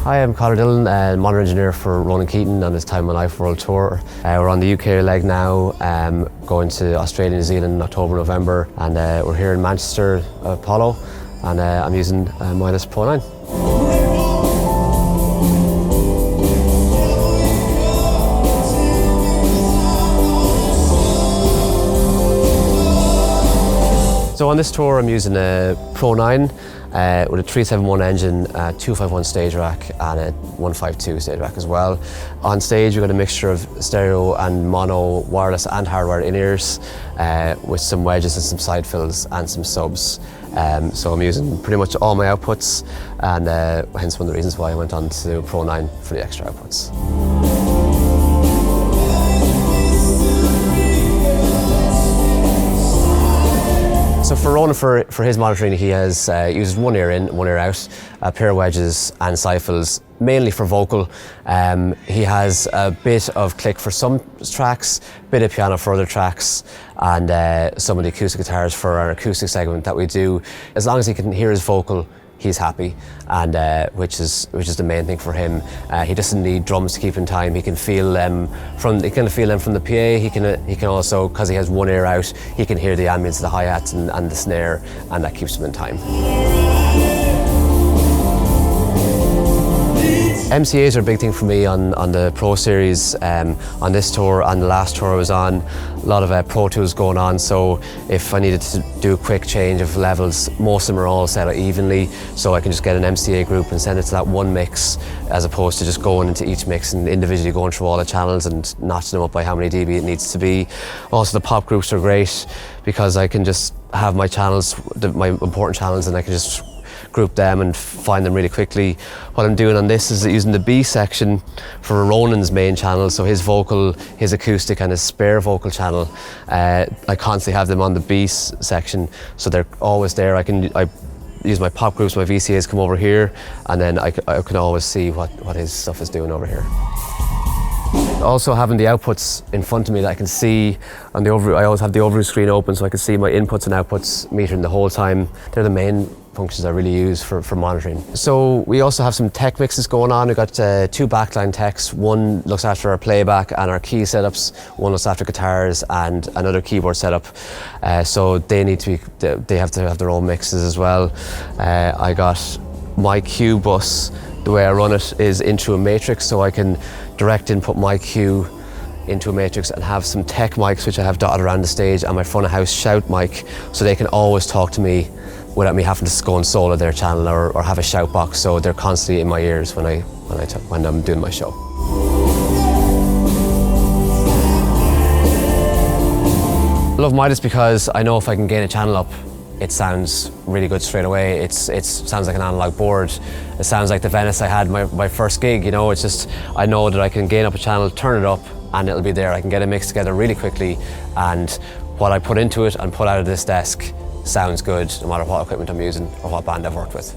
Hi, I'm Conor Dillon, monitor engineer for Ronan Keating on his Time of My Life World Tour. We're on the UK leg now, going to Australia, New Zealand in October, November, and we're here in Manchester, Apollo, and I'm using MIDAS PRO9. So on this tour I'm using a Pro9 with a 371 engine, 251 stage rack and a 152 stage rack as well. On stage we've got a mixture of stereo and mono, wireless and hardwired in-ears with some wedges and some side fills and some subs. So I'm using pretty much all my outputs, and hence one of the reasons why I went on to Pro9 for the extra outputs. So for Ronan, for his monitoring, he has uses one ear in, one ear out, a pair of wedges and side fills, mainly for vocal. He has a bit of click for some tracks, bit of piano for other tracks, and some of the acoustic guitars for our acoustic segment that we do. As long as he can hear his vocal, he's happy, and which is the main thing for him. He doesn't need drums to keep in time. He can feel them from the PA. He can also, because he has one ear out, he can hear the ambience of the hi-hats and the snare, and that keeps him in time. MCAs are a big thing for me on the Pro Series. On this tour, on the last tour I was on, a lot of Pro Tools going on, so if I needed to do a quick change of levels, most of them are all set out evenly, so I can just get an MCA group and send it to that one mix, as opposed to just going into each mix and individually going through all the channels and notching them up by how many dB it needs to be. Also the pop groups are great because I can just have my channels, my important channels, and I can just group them and find them really quickly. What I'm doing on this is using the B section for Ronan's main channel, so his vocal, his acoustic and his spare vocal channel. I constantly have them on the B section, so they're always there. I use my pop groups, my VCAs come over here, and then I can always see what his stuff is doing over here. Also having the outputs in front of me that I can see on the overview, I always have the overview screen open so I can see my inputs and outputs metering the whole time. They're the main functions I really use for monitoring. So we also have some tech mixes going on. We've got two backline techs. One looks after our playback and our key setups. One looks after guitars and another keyboard setup. So they have to have their own mixes as well. I got my cue bus. The way I run it is into a matrix, so I can direct input my cue into a matrix and have some tech mics which I have dotted around the stage, and my front of house shout mic, so they can always talk to me without me having to go and solo their channel or have a shout box, so they're constantly in my ears when I'm doing my show. I love MIDAS because I know if I can gain a channel up, it sounds really good straight away. It sounds like an analog board. It sounds like the Venice I had my first gig, you know. It's just, I know that I can gain up a channel, turn it up, and it'll be there. I can get a mix together really quickly, and what I put into it and put out of this desk sounds good no matter what equipment I'm using or what band I've worked with.